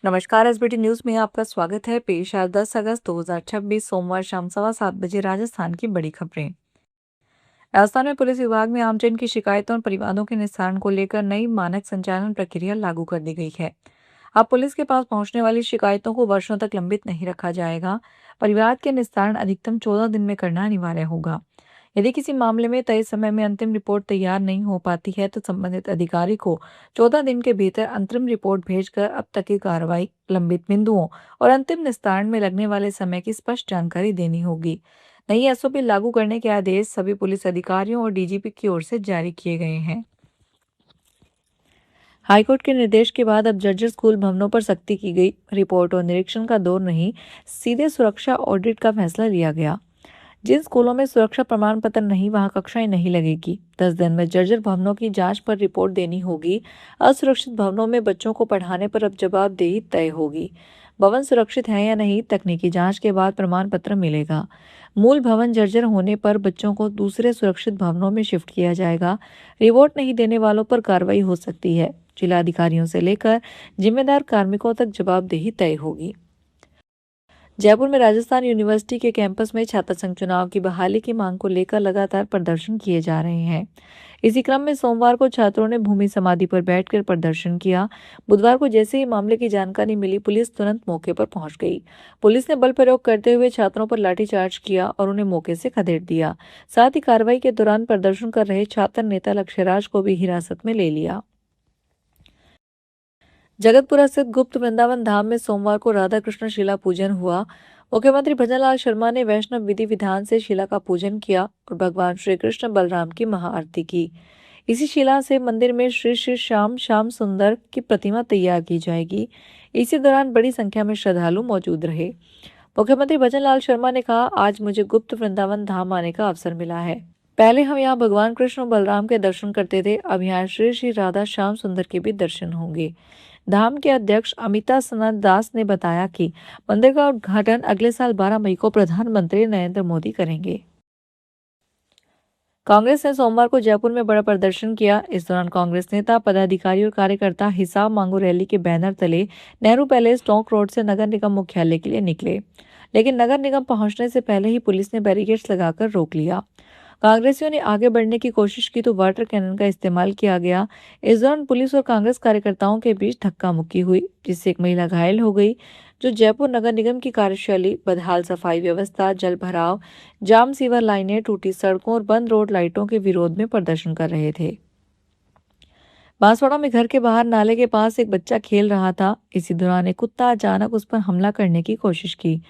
नमस्कार। SBT news में आपका स्वागत है। पेश है 10 अगस्त 2026 सोमवार शाम 7:15 बजे राजस्थान की बड़ी खबरें। राजस्थान में पुलिस विभाग में आमजन की शिकायतों और परिवादों के निस्तारण को लेकर नई मानक संचालन प्रक्रिया लागू कर दी गई है। अब पुलिस के पास पहुंचने वाली शिकायतों को वर्षों तक लंबित नहीं रखा जाएगा। परिवाद के निस्तारण अधिकतम 14 दिन में करना अनिवार्य होगा। यदि किसी मामले में तय समय में अंतिम रिपोर्ट तैयार नहीं हो पाती है तो संबंधित अधिकारी को 14 दिन के भीतर अंतरिम रिपोर्ट भेजकर अब तक की कार्रवाई, लंबित बिंदुओं और अंतिम निस्तारण में लगने वाले समय की स्पष्ट जानकारी देनी होगी। नई एसओपी लागू करने के आदेश सभी पुलिस अधिकारियों और डीजीपी की ओर से जारी किए गए हैं। हाईकोर्ट के निर्देश के बाद अब जर्जर स्कूल भवनों पर सख्ती की गई। रिपोर्ट और निरीक्षण का दौर नहीं, सीधे सुरक्षा ऑडिट का फैसला लिया गया। जिन स्कूलों में सुरक्षा प्रमाण पत्र नहीं, वहां कक्षाएं नहीं लगेगी। 10 दिन में जर्जर भवनों की जांच पर रिपोर्ट देनी होगी। असुरक्षित भवनों में बच्चों को पढ़ाने पर अब जवाबदेही तय होगी। भवन सुरक्षित है या नहीं, तकनीकी जांच के बाद प्रमाण पत्र मिलेगा। मूल भवन जर्जर होने पर बच्चों को दूसरे सुरक्षित भवनों में शिफ्ट किया जाएगा। रिपोर्ट नहीं देने वालों पर कार्रवाई हो सकती है। जिलाधिकारियों से लेकर जिम्मेदार कार्मिकों तक जवाबदेही तय होगी। जयपुर में राजस्थान यूनिवर्सिटी के कैंपस में छात्र संघ चुनाव की बहाली की मांग को लेकर लगातार प्रदर्शन किए जा रहे हैं। इसी क्रम में सोमवार को छात्रों ने भूमि समाधि पर बैठकर प्रदर्शन किया। बुधवार को जैसे ही मामले की जानकारी मिली, पुलिस तुरंत मौके पर पहुंच गई। पुलिस ने बल प्रयोग करते हुए छात्रों पर लाठीचार्ज किया और उन्हें मौके से खदेड़ दिया। साथ ही कार्रवाई के दौरान प्रदर्शन कर रहे छात्र नेता लक्ष्यराज को भी हिरासत में ले लिया। जगतपुरा स्थित गुप्त वृंदावन धाम में सोमवार को राधा कृष्ण शिला पूजन हुआ। मुख्यमंत्री भजनलाल शर्मा ने वैष्णव विधि विधान से शिला का पूजन किया और भगवान श्री कृष्ण बलराम की महाआरती की। इसी शिला से मंदिर में श्री श्री श्याम श्याम सुंदर की प्रतिमा तैयार की जाएगी। इसी दौरान बड़ी संख्या में श्रद्धालु मौजूद रहे। मुख्यमंत्री भजनलाल शर्मा ने कहा, आज मुझे गुप्त वृंदावन धाम आने का अवसर मिला है। पहले हम यहाँ भगवान कृष्ण और बलराम के दर्शन करते थे, अब यहाँ श्री श्री राधा श्याम सुंदर के भी दर्शन होंगे। धाम के अध्यक्ष अमिता सनत दास ने बताया कि मंदिर का उद्घाटन अगले साल 12 मई को प्रधानमंत्री नरेंद्र मोदी करेंगे। कांग्रेस ने सोमवार को जयपुर में बड़ा प्रदर्शन किया। इस दौरान कांग्रेस नेता, पदाधिकारी और कार्यकर्ता हिसाब मांगो रैली के बैनर तले नेहरू पैलेस टोंक रोड से नगर निगम मुख्यालय के लिए निकले, लेकिन नगर निगम पहुंचने से पहले ही पुलिस ने बैरिकेड्स लगाकर रोक लिया। कांग्रेसियों ने आगे बढ़ने की कोशिश की तो वाटर कैनन का इस्तेमाल किया गया। इस दौरान पुलिस और कांग्रेस कार्यकर्ताओं के बीच धक्का मुक्की हुई, जिससे एक महिला घायल हो गई, जो जयपुर नगर निगम की कार्यशैली, बदहाल सफाई व्यवस्था, जल भराव, जाम सीवर लाइनें, टूटी सड़कों और बंद रोड लाइटों के विरोध में प्रदर्शन कर रहे थे। बांसवाड़ा में घर के बाहर नाले के पास एक बच्चा खेल रहा था। इसी दौरान एक कुत्ता अचानक उस पर हमला करने की कोशिश की।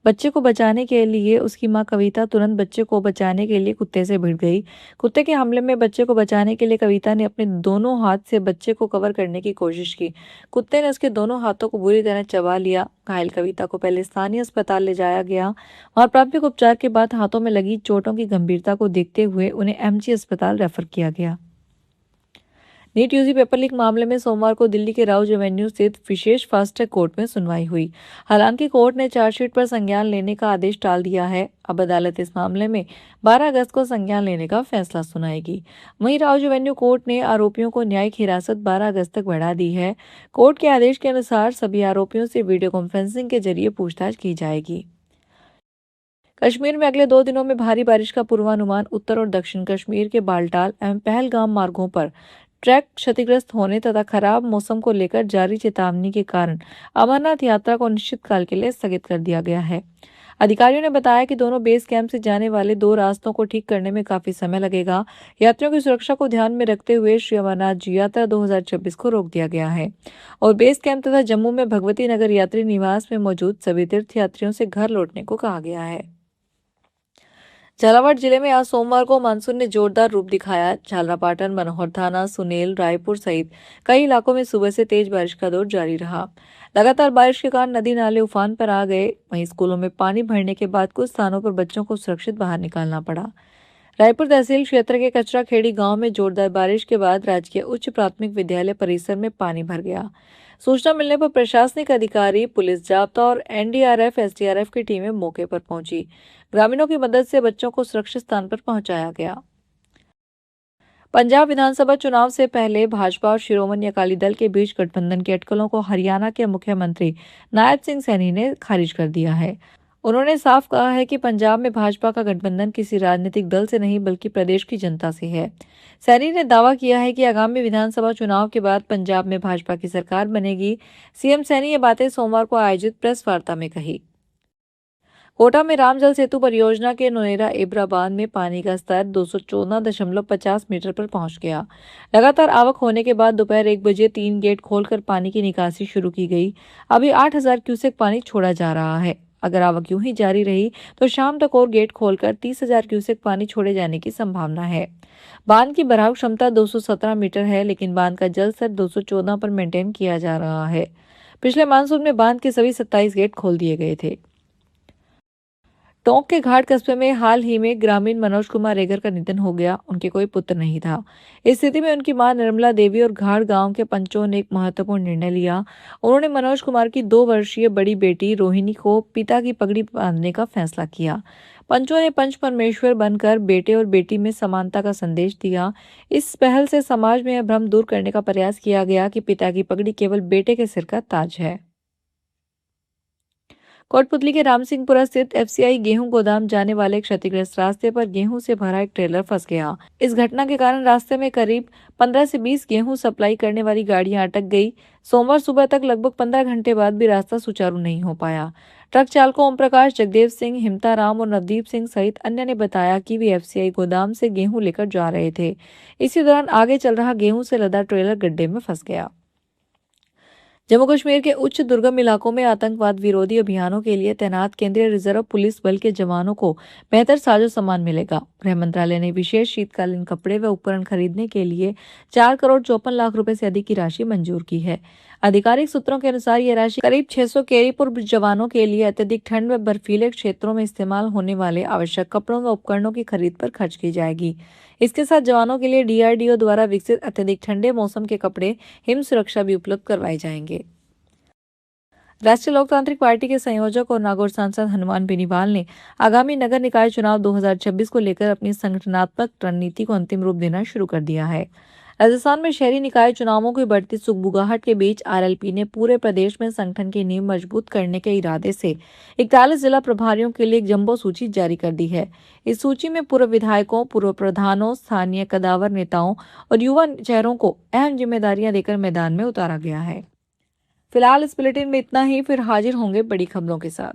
बच्चे को बचाने के लिए उसकी मां कविता तुरंत बच्चे को बचाने के लिए कुत्ते से भिड़ गई। कुत्ते के हमले में बच्चे को बचाने के लिए कविता ने अपने दोनों हाथ से बच्चे को कवर करने की कोशिश की। कुत्ते ने उसके दोनों हाथों को बुरी तरह चबा लिया। घायल कविता को पहले स्थानीय अस्पताल ले जाया गया और प्राथमिक उपचार के बाद हाथों में लगी चोटों की गंभीरता को देखते हुए उन्हें एमजी अस्पताल रेफर किया गया। नीट यूजी पेपर लीक मामले में सोमवार को दिल्ली के राउज एवेन्यू स्थित विशेष फास्ट ट्रैक कोर्ट में सुनवाई हुई। हालांकि कोर्ट ने चार्जशीट पर संज्ञान लेने का आदेश टाल दिया है। अब अदालत इस मामले में 12 अगस्त को संज्ञान लेने का फैसला सुनाएगी। वहीं राउज एवेन्यू कोर्ट ने आरोपियों को न्यायिक हिरासत 12 अगस्त तक बढ़ा दी है। कोर्ट के आदेश के अनुसार सभी आरोपियों से वीडियो कॉन्फ्रेंसिंग के जरिए पूछताछ की जाएगी। कश्मीर में अगले 2 दिनों में भारी बारिश का पूर्वानुमान। उत्तर और दक्षिण कश्मीर के बाल्टाल एवं पहलगाम मार्गों पर ट्रैक क्षतिग्रस्त होने तथा खराब मौसम को लेकर जारी चेतावनी के कारण अमरनाथ यात्रा को अनिश्चितकाल के लिए स्थगित कर दिया गया है। अधिकारियों ने बताया कि दोनों बेस कैंप से जाने वाले 2 रास्तों को ठीक करने में काफी समय लगेगा। यात्रियों की सुरक्षा को ध्यान में रखते हुए श्री अमरनाथ जी यात्रा 2026 को रोक दिया गया है और बेस कैंप तथा जम्मू में भगवती नगर यात्री निवास में मौजूद सभी तीर्थ यात्रियों से घर लौटने को कहा गया है। झालावाड़ जिले में आज सोमवार को मानसून ने जोरदार रूप दिखाया। झालरापाटन, मनोहर थाना, सुनेल, रायपुर सहित कई इलाकों में सुबह से तेज बारिश का दौर जारी रहा। लगातार बारिश के कारण नदी नाले उफान पर आ गए। वहीं स्कूलों में पानी भरने के बाद कुछ स्थानों पर बच्चों को सुरक्षित बाहर निकालना पड़ा। रायपुर तहसील क्षेत्र के कचरा खेड़ी गांव में जोरदार बारिश के बाद राजकीय उच्च प्राथमिक विद्यालय परिसर में पानी भर गया। सूचना मिलने पर प्रशासनिक अधिकारी, पुलिस जाब्ता और एनडीआरएफ, एसडीआरएफ की टीमें मौके पर पहुंची। ग्रामीणों की मदद से बच्चों को सुरक्षित स्थान पर पहुंचाया गया। पंजाब विधानसभा चुनाव से पहले भाजपा और शिरोमणि अकाली दल के बीच गठबंधन की अटकलों को हरियाणा के मुख्यमंत्री नायब सिंह सैनी ने खारिज कर दिया है। उन्होंने साफ कहा है कि पंजाब में भाजपा का गठबंधन किसी राजनीतिक दल से नहीं बल्कि प्रदेश की जनता से है। सैनी ने दावा किया है कि आगामी विधानसभा चुनाव के बाद पंजाब में भाजपा की सरकार बनेगी। सीएम सैनी ये बातें सोमवार को आयोजित प्रेस वार्ता में कही। कोटा में रामजल सेतु परियोजना के नोएरा इब्रा बांध में पानी का स्तर 214.50 मीटर पर पहुंच गया। लगातार आवक होने के बाद दोपहर 1 बजे 3 गेट खोलकर पानी की निकासी शुरू की गई। अभी 8,000 क्यूसेक पानी छोड़ा जा रहा है। अगर आवक यूं ही जारी रही तो शाम तक और गेट खोलकर 30,000 क्यूसेक पानी छोड़े जाने की संभावना है। बांध की भराव क्षमता 217 मीटर है, लेकिन बांध का जल स्तर 214 पर मेंटेन किया जा रहा है। पिछले मानसून में बांध के सभी 27 गेट खोल दिए गए थे। टोंक के घाट कस्बे में हाल ही में ग्रामीण मनोज कुमार रेगर का निधन हो गया। उनके कोई पुत्र नहीं था। इस स्थिति में उनकी मां निर्मला देवी और घाट गांव के पंचों ने एक महत्वपूर्ण निर्णय लिया। उन्होंने मनोज कुमार की 2 वर्षीय बड़ी बेटी रोहिणी को पिता की पगड़ी बांधने का फैसला किया। पंचों ने पंच परमेश्वर बनकर बेटे और बेटी में समानता का संदेश दिया। इस पहल से समाज में यह भ्रम दूर करने का प्रयास किया गया कि पिता की पगड़ी केवल बेटे के सिर का ताज है। कोटपुतली के रामसिंहपुरा स्थित एफसीआई गेहूं गोदाम जाने वाले क्षतिग्रस्त रास्ते पर गेहूं से भरा एक ट्रेलर फंस गया। इस घटना के कारण रास्ते में करीब 15 से 20 गेहूं सप्लाई करने वाली गाड़ियां अटक गई। सोमवार सुबह तक लगभग 15 घंटे बाद भी रास्ता सुचारू नहीं हो पाया। ट्रक चालकों ओम प्रकाश, जगदेव सिंह, हिमता राम और नवदीप सिंह सहित अन्य ने बताया कि वे एफसीआई गोदाम से गेहूं लेकर जा रहे थे। इसी दौरान आगे चल रहा गेहूं से लदा ट्रेलर गड्ढे में फंस गया। जम्मू कश्मीर के उच्च दुर्गम इलाकों में आतंकवाद विरोधी अभियानों के लिए तैनात केंद्रीय रिजर्व पुलिस बल के जवानों को बेहतर साजो सामान मिलेगा। गृह मंत्रालय ने विशेष शीतकालीन कपड़े व उपकरण खरीदने के लिए 4 करोड़ 54 लाख रुपए से अधिक की राशि मंजूर की है। आधिकारिक सूत्रों के अनुसार यह राशि करीब 600 केरीपुर जवानों के लिए अत्यधिक ठंड व बर्फीले क्षेत्रों में इस्तेमाल होने वाले आवश्यक कपड़ों व उपकरणों की खरीद पर खर्च की जाएगी। इसके साथ जवानों के लिए डीआरडीओ द्वारा विकसित अत्यधिक ठंडे मौसम के कपड़े, हिम सुरक्षा भी उपलब्ध करवाए जाएंगे। राष्ट्रीय लोकतांत्रिक पार्टी के संयोजक और नागौर सांसद हनुमान बेनीवाल ने आगामी नगर निकाय चुनाव 2026 को लेकर अपनी संगठनात्मक रणनीति को अंतिम रूप देना शुरू कर दिया है। राजस्थान में शहरी निकाय चुनावों की बढ़ती सुगबुगाहट के बीच आरएलपी ने पूरे प्रदेश में संगठन की नींव मजबूत करने के इरादे से 41 जिला प्रभारियों के लिए एक जंबो सूची जारी कर दी है। इस सूची में पूर्व विधायकों, पूर्व प्रधानों, स्थानीय कदावर नेताओं और युवा चेहरों को अहम जिम्मेदारियां देकर मैदान में उतारा गया है। फिलहाल इस बुलेटिन में इतना ही, फिर हाजिर होंगे बड़ी खबरों के साथ।